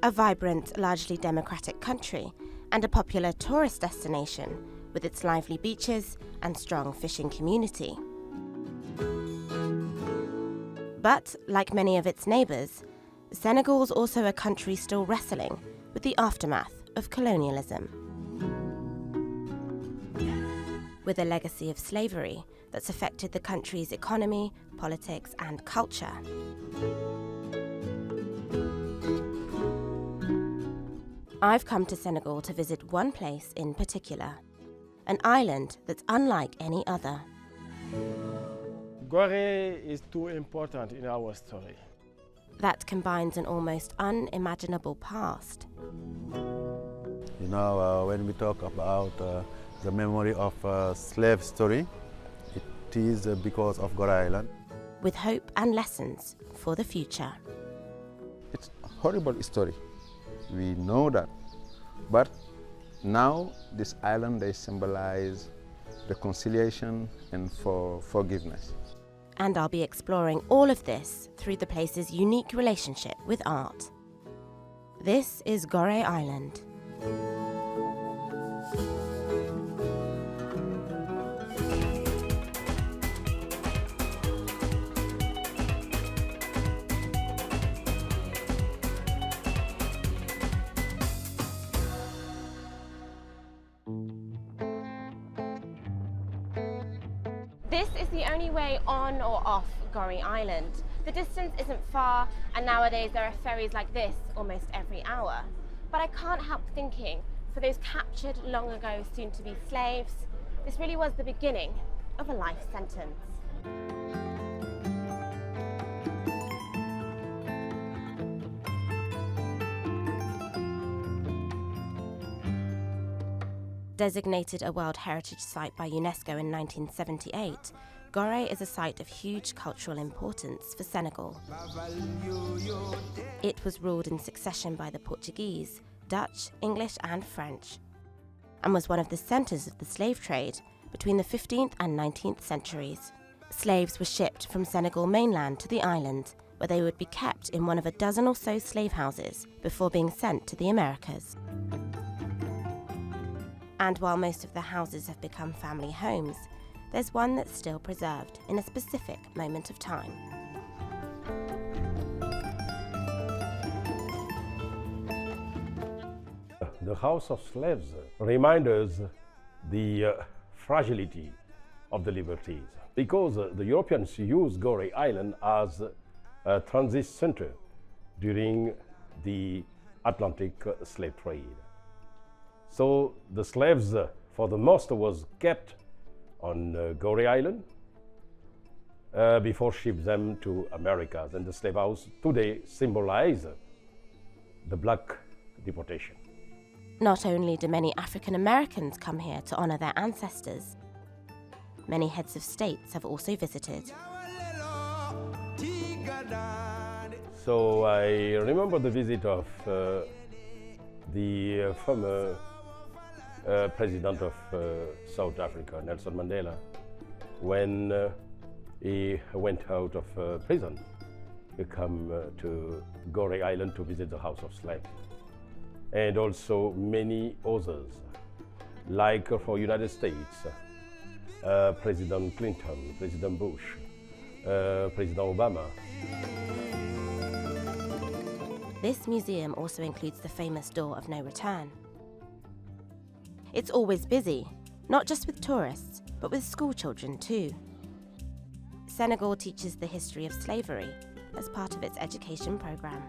A vibrant, largely democratic country and a popular tourist destination with its lively beaches and strong fishing community. But, like many of its neighbours, Senegal's also a country still wrestling with the aftermath of colonialism. With a legacy of slavery that's affected the country's economy, politics and culture. I've come to Senegal to visit one place in particular, an island that's unlike any other. Goree is too important in our story. That combines an almost unimaginable past. You know, when we talk about the memory of slave story, it is because of Goree Island. With hope and lessons for the future. It's a horrible story. We know that. But now this island, they symbolize reconciliation and forgiveness. And I'll be exploring all of this through the place's unique relationship with art. This is Goree Island. This is the only way on or off Goree Island. The distance isn't far, and nowadays there are ferries like this almost every hour. But I can't help thinking, for those captured long ago soon-to-be slaves, this really was the beginning of a life sentence. Designated a World Heritage Site by Unesco in 1978, Goree is a site of huge cultural importance for Senegal. It was ruled in succession by the Portuguese, Dutch, English and French, and was one of the centres of the slave trade between the 15th and 19th centuries. Slaves were shipped from Senegal mainland to the island, where they would be kept in one of a dozen or so slave houses before being sent to the Americas. And while most of the houses have become family homes, there's one that's still preserved in a specific moment of time. The House of Sloves reminds us the fragility of the liberties, because the Europeans used Goree Island as a transit center during the Atlantic slave trade. So the slaves, for the most, was kept on Goree Island before shipping them to Americas. And the slave house today symbolizes the black deportation. Not only do many African Americans come here to honour their ancestors, many heads of states have also visited. So I remember the visit of the former President of South Africa, Nelson Mandela, when he went out of prison to come to Goree Island to visit the House of Slaves. And also many others, like for United States, President Clinton, President Bush, President Obama. This museum also includes the famous Door of No Return. It's always busy, not just with tourists, but with school children too. Senegal teaches the history of slavery as part of its education program.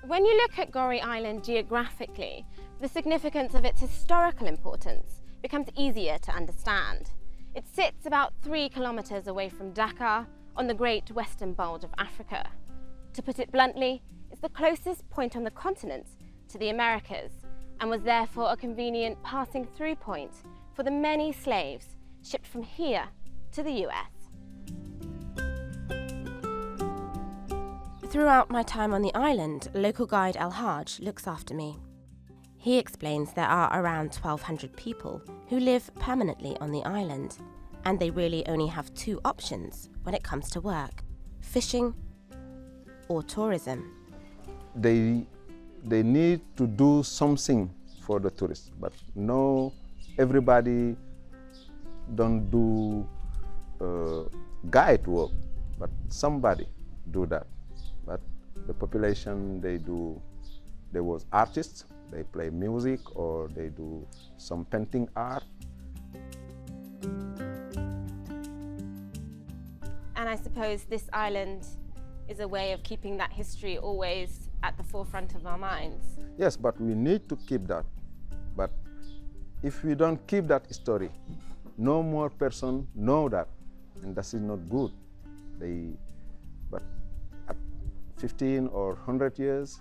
When you look at Goree Island geographically, the significance of its historical importance becomes easier to understand. It sits about 3 kilometers away from Dakar on the Great Western Bulge of Africa. To put it bluntly, it's the closest point on the continent to the Americas and was therefore a convenient passing through point for the many slaves shipped from here to the US. Throughout my time on the island, local guide El Haj looks after me. He explains there are around 1,200 people who live permanently on the island, and they really only have 2 options when it comes to work. fishing, or tourism. They need to do something for the tourists, but no, everybody don't do guide work, but somebody do that. But the population, there was artists, they play music or they do some painting art. And I suppose this island is a way of keeping that history always at the forefront of our minds. Yes, but we need to keep that. But if we don't keep that story, no more person know that, and that is not good. But at 15 or 100 years,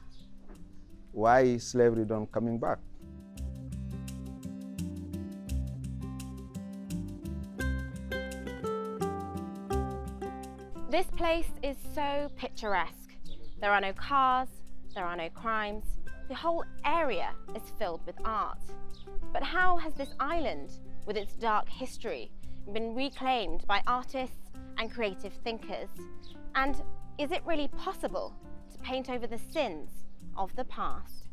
why slavery don't coming back? This place is so picturesque. There are no cars, there are no crimes. The whole area is filled with art. But how has this island, with its dark history, been reclaimed by artists and creative thinkers? And is it really possible to paint over the sins of the past?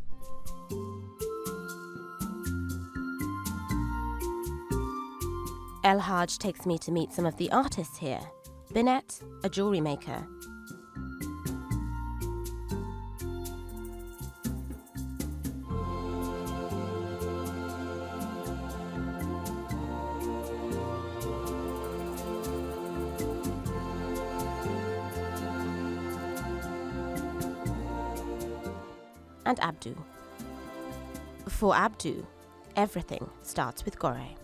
El Haj takes me to meet some of the artists here. Binet, a jewellery maker. And Abdou. For Abdou, everything starts with Goree.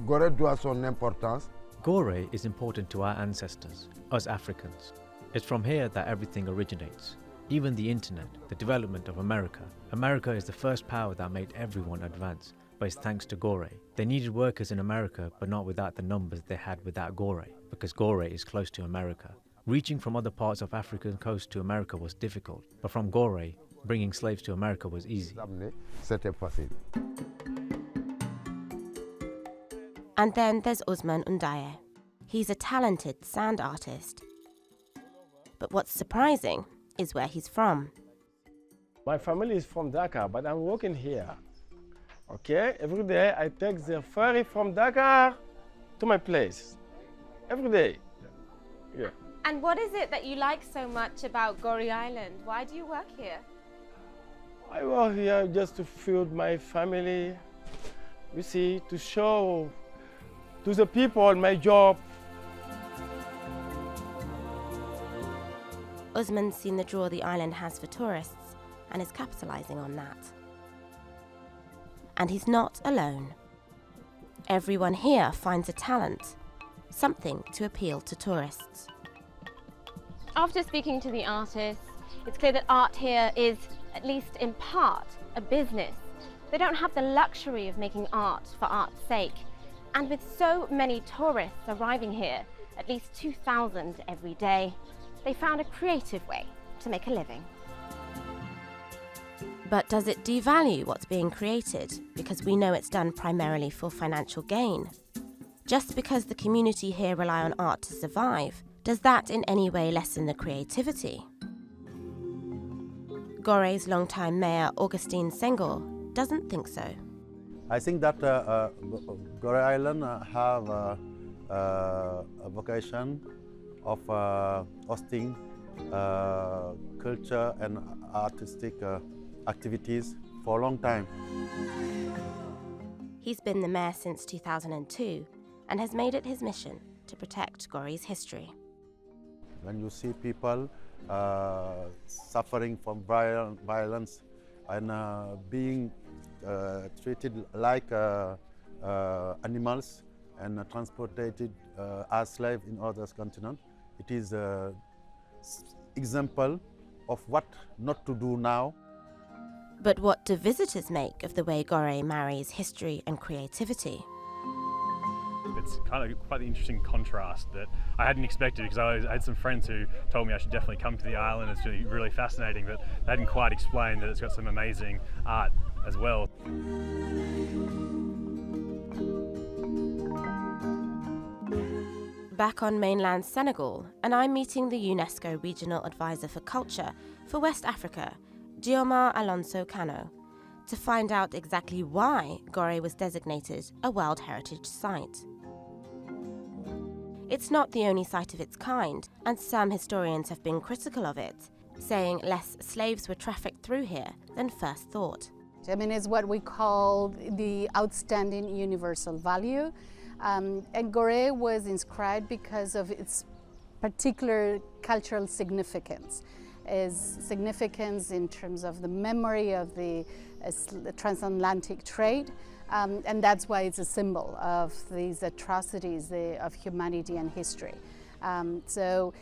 Goree doit son importance. Goree is important to our ancestors, us Africans. It's from here that everything originates. Even the internet, the development of America. America is the first power that made everyone advance, but it's thanks to Goree. They needed workers in America, but not without the numbers they had without Goree, because Goree is close to America. Reaching from other parts of African coast to America was difficult, but from Goree, bringing slaves to America was easy. C'était facile. And then there's Ousmane Ndiaye. He's a talented sand artist. But what's surprising is where he's from. My family is from Dakar, but I'm working here. Okay, every day I take the ferry from Dakar to my place. Every day. Yeah. And what is it that you like so much about Goree Island? Why do you work here? I work here just to feed my family, you see, to show to the people my job. Ousmane's seen the draw the island has for tourists and is capitalising on that. And he's not alone. Everyone here finds a talent, something to appeal to tourists. After speaking to the artists, it's clear that art here is, at least in part, a business. They don't have the luxury of making art for art's sake. And with so many tourists arriving here, at least 2,000 every day, they found a creative way to make a living. But does it devalue what's being created because we know it's done primarily for financial gain? Just because the community here rely on art to survive, does that in any way lessen the creativity? Goree's longtime mayor, Augustine Senghor, doesn't think so. I think that Goree Island have a vocation of hosting culture and artistic activities for a long time. He's been the mayor since 2002 and has made it his mission to protect Goree's history. When you see people suffering from violence and being treated like animals and transported as slaves in other continents, it is an example of what not to do now. But what do visitors make of the way Goree marries history and creativity? It's kind of quite the interesting contrast that I hadn't expected, because I had some friends who told me I should definitely come to the island. It's really, really fascinating, but they hadn't quite explained that it's got some amazing art as well. back on mainland Senegal, and I'm meeting the UNESCO Regional Advisor for Culture for West Africa, Giomar Alonso Cano, to find out exactly why Goree was designated a World Heritage Site. It's not the only site of its kind, and some historians have been critical of it, saying less slaves were trafficked through here than first thought. I mean, it's what we call the outstanding universal value. And Goree was inscribed because of its particular cultural significance. Is significance in terms of the memory of the transatlantic trade, and that's why it's a symbol of these atrocities of humanity and history. So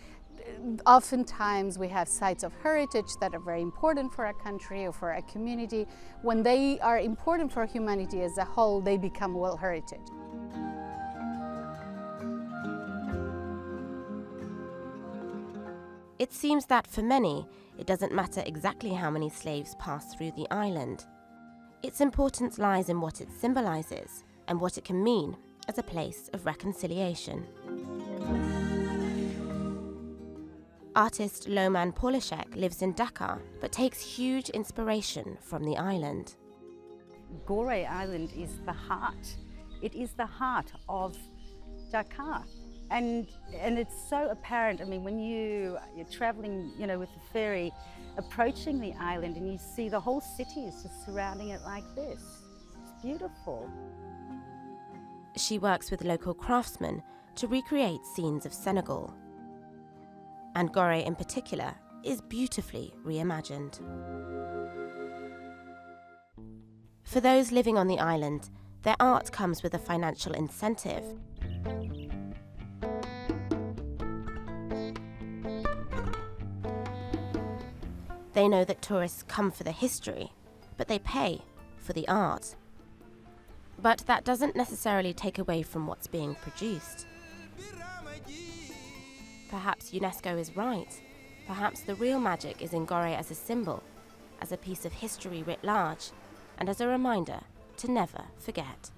oftentimes we have sites of heritage that are very important for a country or for a community. When they are important for humanity as a whole, they become World Heritage. It seems that for many, it doesn't matter exactly how many slaves pass through the island. Its importance lies in what it symbolises and what it can mean as a place of reconciliation. Artist Loman Pawlitse lives in Dakar, but takes huge inspiration from the island. Goree Island is the heart. It is the heart of Dakar. And it's so apparent. I mean, when you're traveling, with the ferry, approaching the island, and you see the whole city is just surrounding it like this. It's beautiful. She works with local craftsmen to recreate scenes of Senegal. And Goree in particular is beautifully reimagined. For those living on the island, their art comes with a financial incentive. They know that tourists come for the history, but they pay for the art. But that doesn't necessarily take away from what's being produced. Perhaps UNESCO is right. Perhaps the real magic is in Goree as a symbol, as a piece of history writ large, and as a reminder to never forget.